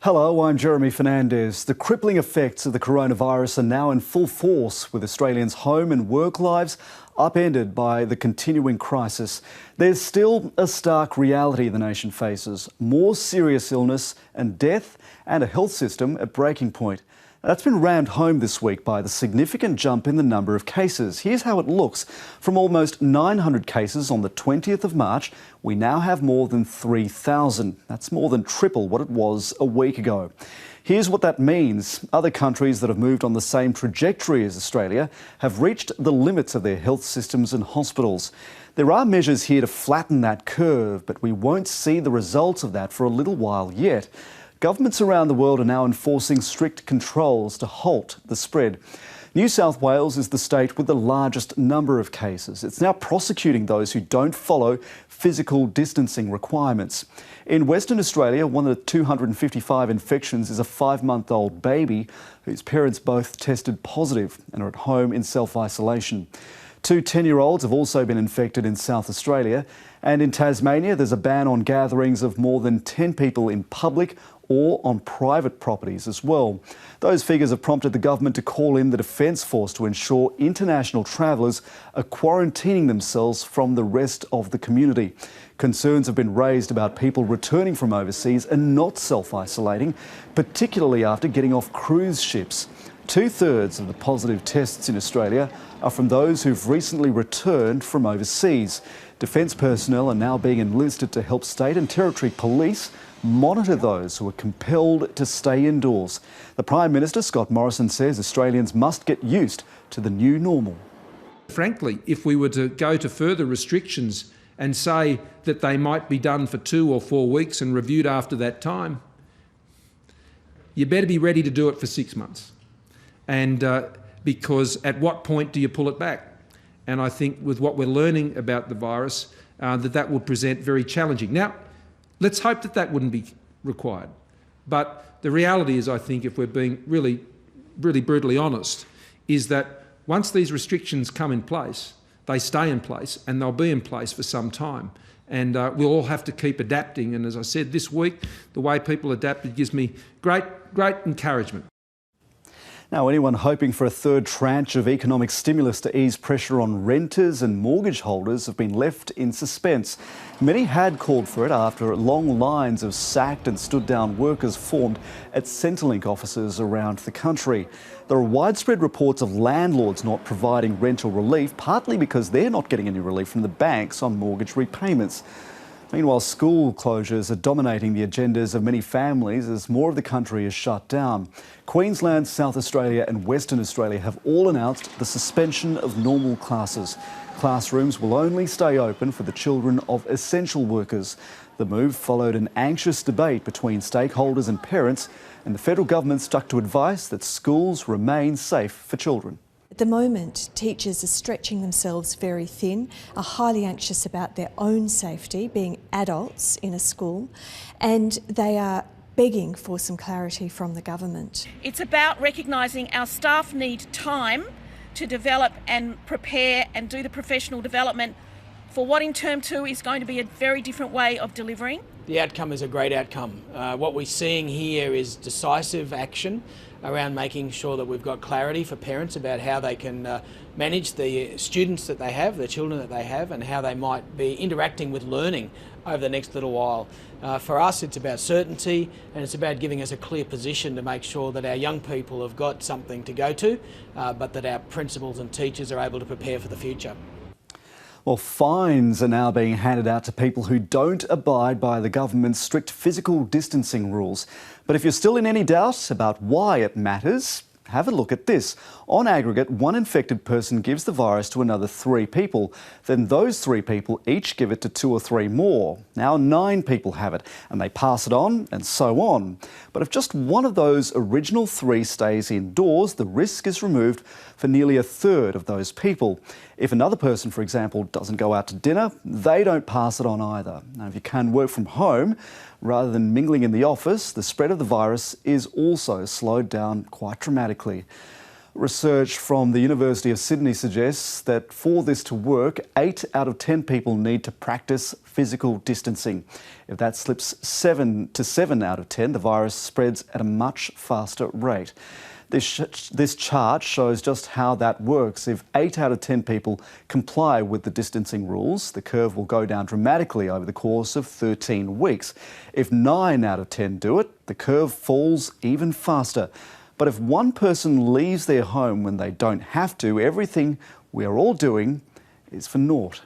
Hello, I'm Jeremy Fernandez. The crippling effects of the coronavirus are now in full force, with Australians' home and work lives upended by the continuing crisis. There's still a stark reality the nation faces: more serious illness and death, and a health system at breaking point. That's been rammed home this week by the significant jump in the number of cases. Here's how it looks. From almost 900 cases on the 20th of March, we now have more than 3,000. That's more than triple what it was a week ago. Here's what that means. Other countries that have moved on the same trajectory as Australia have reached the limits of their health systems and hospitals. There are measures here to flatten that curve, but we won't see the results of that for a little while yet. Governments around the world are now enforcing strict controls to halt the spread. New South Wales is the state with the largest number of cases. It's now prosecuting those who don't follow physical distancing requirements. In Western Australia, one of the 255 infections is a 5-month-old baby whose parents both tested positive and are at home in self-isolation. 2 10-year-olds have also been infected in South Australia. And in Tasmania, there's a ban on gatherings of more than 10 people in public or on private properties as well. Those figures have prompted the government to call in the Defence Force to ensure international travellers are quarantining themselves from the rest of the community. Concerns have been raised about people returning from overseas and not self-isolating, particularly after getting off cruise ships. 2/3 of the positive tests in Australia are from those who've recently returned from overseas. Defence personnel are now being enlisted to help state and territory police monitor those who are compelled to stay indoors. The Prime Minister, Scott Morrison, says Australians must get used to the new normal. Frankly, if we were to go to further restrictions and say that they might be done for 2 or 4 weeks and reviewed after that time, you better be ready to do it for 6 months. And because at what point do you pull it back? And I think with what we're learning about the virus, that will present very challenging. Now, let's hope that that wouldn't be required. But the reality is, I think, if we're being really brutally honest, is that once these restrictions come in place, they stay in place and they'll be in place for some time. And we'll all have to keep adapting. And as I said, this week, the way people adapted gives me great encouragement. Now, anyone hoping for a third tranche of economic stimulus to ease pressure on renters and mortgage holders have been left in suspense. Many had called for it after long lines of sacked and stood down workers formed at Centrelink offices around the country. There are widespread reports of landlords not providing rental relief, partly because they're not getting any relief from the banks on mortgage repayments. Meanwhile, school closures are dominating the agendas of many families as more of the country is shut down. Queensland, South Australia and Western Australia have all announced the suspension of normal classes. Classrooms will only stay open for the children of essential workers. The move followed an anxious debate between stakeholders and parents, and the federal government stuck to advice that schools remain safe for children. At the moment, teachers are stretching themselves very thin, are highly anxious about their own safety, being adults in a school, and they are begging for some clarity from the government. It's about recognising our staff need time to develop and prepare and do the professional development for what in Term 2 is going to be a very different way of delivering. The outcome is a great outcome. What we're seeing here is decisive action around making sure that we've got clarity for parents about how they can manage the students that they have, the children that they have, and how they might be interacting with learning over the next little while. For us, it's about certainty, and it's about giving us a clear position to make sure that our young people have got something to go to, but that our principals and teachers are able to prepare for the future. Well, fines are now being handed out to people who don't abide by the government's strict physical distancing rules. But if you're still in any doubt about why it matters, have a look at this. On aggregate, one infected person gives the virus to another 3 people. Then those 3 people each give it to 2 or 3 more. Now 9 people have it, and they pass it on and so on. But if just one of those original 3 stays indoors, the risk is removed for nearly 1/3 of those people. If another person, for example, doesn't go out to dinner, they don't pass it on either. Now, if you can work from home rather than mingling in the office, the spread of the virus is also slowed down quite dramatically. Research from the University of Sydney suggests that for this to work, 8 out of 10 people need to practice physical distancing. If that slips 7 out of 10, the virus spreads at a much faster rate. This chart shows just how that works. If 8 out of 10 people comply with the distancing rules, the curve will go down dramatically over the course of 13 weeks. If 9 out of 10 do it, the curve falls even faster. But if one person leaves their home when they don't have to, everything we are all doing is for naught.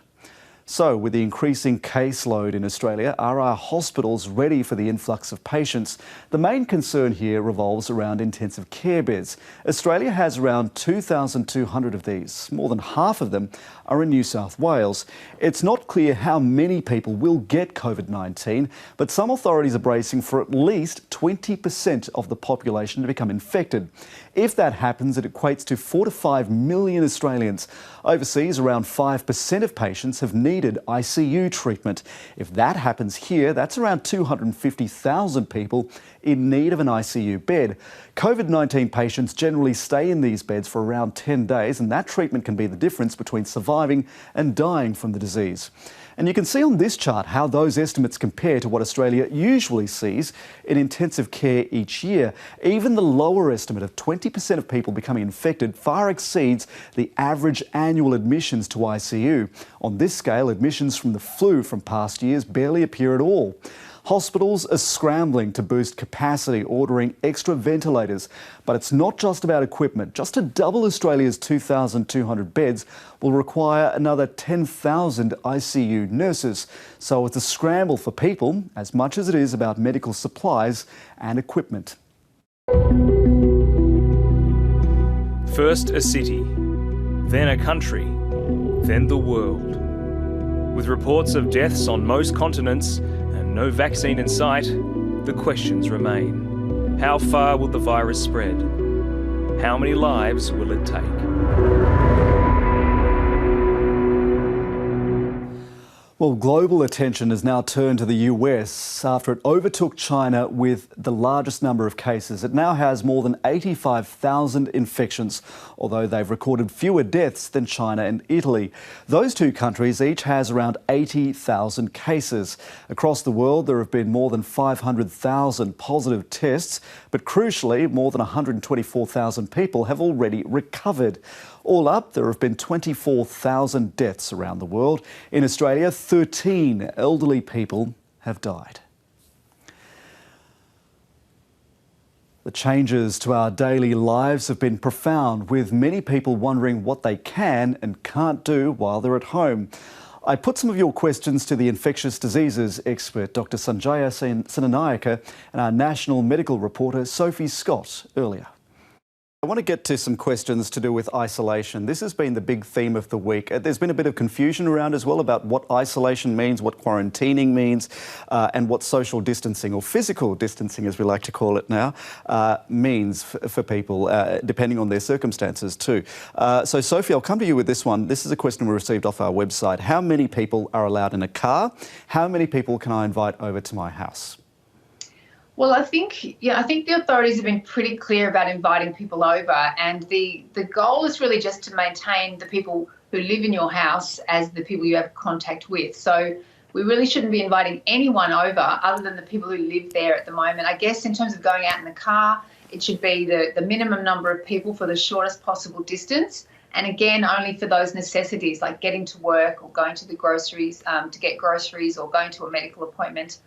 So, with the increasing caseload in Australia, are our hospitals ready for the influx of patients? The main concern here revolves around intensive care beds. Australia has around 2,200 of these. More than half of them are in New South Wales. It's not clear how many people will get COVID-19, but some authorities are bracing for at least 20% of the population to become infected. If that happens, it equates to 4 to 5 million Australians. Overseas, around 5% of patients have needed ICU treatment. If that happens here, that's around 250,000 people in need of an ICU bed. COVID-19 patients generally stay in these beds for around 10 days, and that treatment can be the difference between surviving and dying from the disease. And you can see on this chart how those estimates compare to what Australia usually sees in intensive care each year. Even the lower estimate of 20% of people becoming infected far exceeds the average annual admissions to ICU. On this scale, admissions from the flu from past years barely appear at all. Hospitals are scrambling to boost capacity, ordering extra ventilators. But it's not just about equipment. Just to double Australia's 2,200 beds will require another 10,000 ICU nurses. So it's a scramble for people as much as it is about medical supplies and equipment. First a city, then a country, then the world. With reports of deaths on most continents and no vaccine in sight, the questions remain. How far will the virus spread? How many lives will it take? Well, global attention has now turned to the US after it overtook China with the largest number of cases. It now has more than 85,000 infections, although they've recorded fewer deaths than China and Italy. Those two countries each has around 80,000 cases. Across the world, there have been more than 500,000 positive tests, but crucially, more than 124,000 people have already recovered. All up, there have been 24,000 deaths around the world. In Australia, 13 elderly people have died. The changes to our daily lives have been profound, with many people wondering what they can and can't do while they're at home. I put some of your questions to the infectious diseases expert, Dr. Sanjaya Senanayake, and our national medical reporter, Sophie Scott, earlier. I want to get to some questions to do with isolation. This has been the big theme of the week. There's been a bit of confusion around as well about what isolation means, what quarantining means, and what social distancing, or physical distancing as we like to call it now, means for people, depending on their circumstances too. So Sophie, I'll come to you with this one. This is a question we received off our website. How many people are allowed in a car? How many people can I invite over to my house? Well, I think the authorities have been pretty clear about inviting people over, and the goal is really just to maintain the people who live in your house as the people you have contact with. So we really shouldn't be inviting anyone over other than the people who live there at the moment. I guess in terms of going out in the car, it should be the minimum number of people for the shortest possible distance. And again, only for those necessities like getting to work or going to the groceries to get groceries or going to a medical appointment.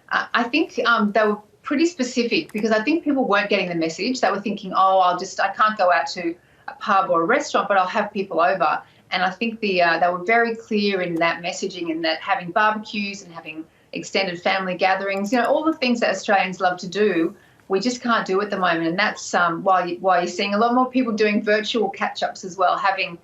I think they were pretty specific because I think people weren't getting the message. They were thinking, oh, I can't go out to a pub or a restaurant, but I'll have people over. And I think they were very clear in that messaging, and that having barbecues and having extended family gatherings, all the things that Australians love to do, we just can't do at the moment. And that's why you're seeing a lot more people doing virtual catch-ups as well, having,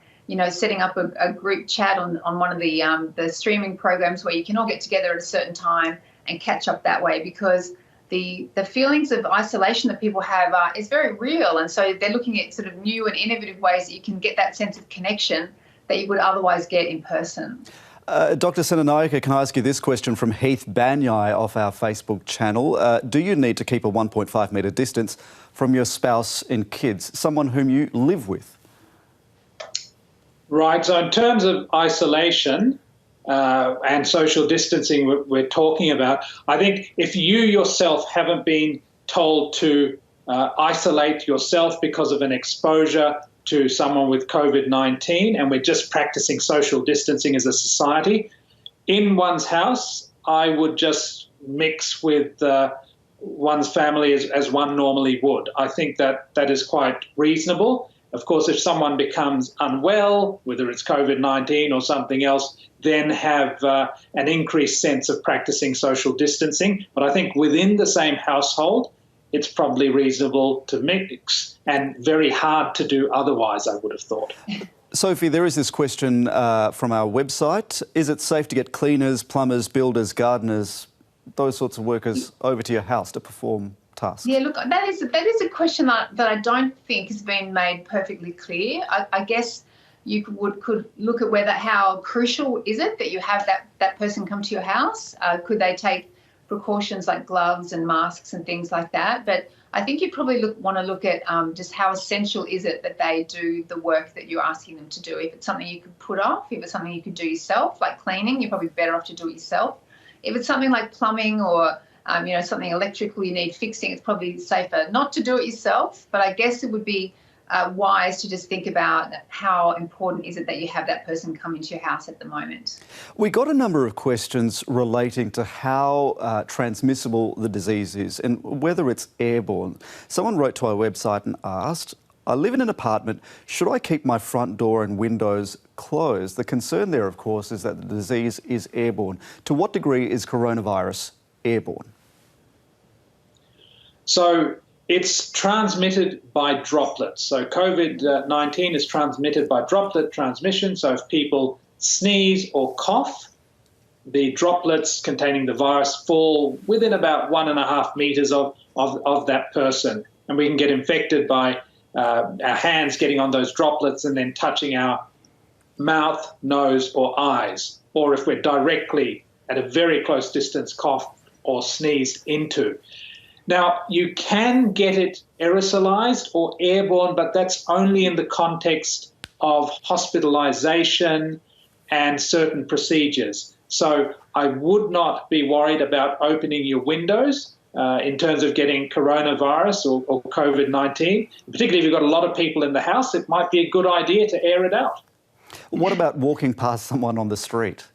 setting up a group chat on one of the streaming programs where you can all get together at a certain time and catch up that way, because the feelings of isolation that people have is very real. And so they're looking at sort of new and innovative ways that you can get that sense of connection that you would otherwise get in person. Dr. Senanayake, can I ask you this question from Heath Banyai off our Facebook channel? Do you need to keep a 1.5 metre distance from your spouse and kids, someone whom you live with? Right, so in terms of isolation and social distancing we're talking about, I think if you yourself haven't been told to isolate yourself because of an exposure to someone with COVID-19, and we're just practicing social distancing as a society, in one's house, I would just mix with one's family as one normally would. I think that is quite reasonable. Of course, if someone becomes unwell, whether it's COVID-19 or something else, then have an increased sense of practicing social distancing. But I think within the same household, it's probably reasonable to mix and very hard to do otherwise, I would have thought. Sophie, there is this question from our website. Is it safe to get cleaners, plumbers, builders, gardeners, those sorts of workers over to your house to perform tasks? Yeah, look, that is a question that I don't think has been made perfectly clear. I guess you could look at how crucial is it that you have that person come to your house? Could they take precautions like gloves and masks and things like that? But I think you probably want to look at just how essential is it that they do the work that you're asking them to do. If it's something you could put off, if it's something you could do yourself, like cleaning, you're probably better off to do it yourself. If it's something like plumbing or something electrical you need fixing, it's probably safer not to do it yourself. But I guess it would be wise to just think about how important is it that you have that person come into your house at the moment. We got a number of questions relating to how transmissible the disease is and whether it's airborne. Someone wrote to our website and asked, I live in an apartment, should I keep my front door and windows closed? The concern there, of course, is that the disease is airborne. To what degree is coronavirus airborne? So it's transmitted by droplets. So COVID-19 is transmitted by droplet transmission. So if people sneeze or cough, the droplets containing the virus fall within about 1.5 meters of that person. And we can get infected by our hands getting on those droplets and then touching our mouth, nose or eyes. Or if we're directly at a very close distance coughed or sneezed into. Now, you can get it aerosolized or airborne, but that's only in the context of hospitalization and certain procedures. So I would not be worried about opening your windows in terms of getting coronavirus or COVID-19. Particularly if you've got a lot of people in the house, it might be a good idea to air it out. What about walking past someone on the street?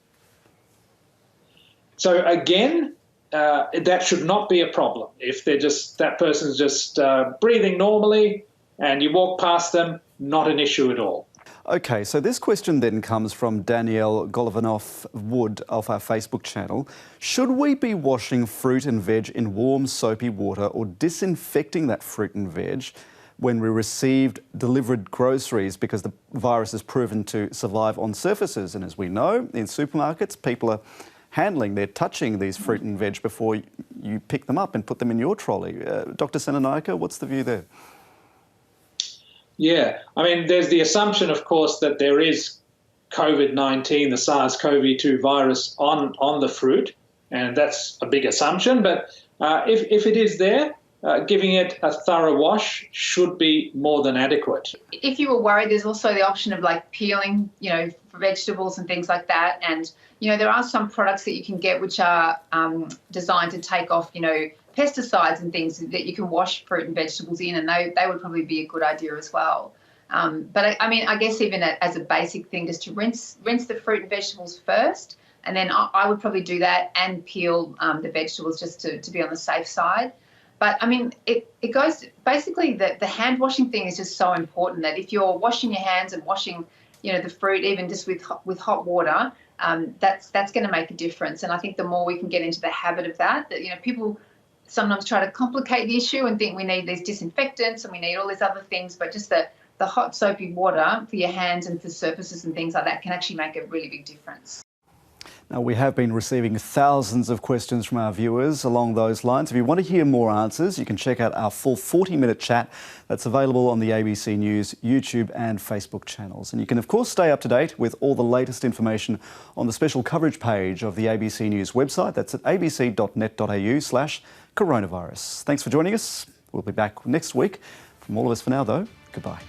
So again, that should not be a problem. If that person's just breathing normally and you walk past them, not an issue at all. Okay, so this question then comes from Danielle Golovanoff-Wood off our Facebook channel. Should we be washing fruit and veg in warm, soapy water or disinfecting that fruit and veg when we received delivered groceries because the virus has proven to survive on surfaces? And as we know, in supermarkets, people are they're touching these fruit and veg before you pick them up and put them in your trolley. Dr. Senanayake, what's the view there? Yeah, I mean, there's the assumption, of course, that there is COVID-19, the SARS-CoV-2 virus on the fruit, and that's a big assumption. But if it is there, giving it a thorough wash should be more than adequate. If you were worried, there's also the option of like peeling, for vegetables and things like that. And, there are some products that you can get which are designed to take off, pesticides and things that you can wash fruit and vegetables in, and they would probably be a good idea as well. But I guess even as a basic thing, just to rinse the fruit and vegetables first, and then I would probably do that and peel the vegetables just to be on the safe side. But I mean, it goes basically the hand washing thing is just so important that if you're washing your hands and washing, the fruit even just with hot water, that's going to make a difference. And I think the more we can get into the habit of that people sometimes try to complicate the issue and think we need these disinfectants and we need all these other things, but just the hot soapy water for your hands and for surfaces and things like that can actually make a really big difference. Now, we have been receiving thousands of questions from our viewers along those lines. If you want to hear more answers, you can check out our full 40-minute chat that's available on the ABC News YouTube and Facebook channels. And you can, of course, stay up to date with all the latest information on the special coverage page of the ABC News website. That's at abc.net.au/coronavirus. Thanks for joining us. We'll be back next week. From all of us for now, though, goodbye.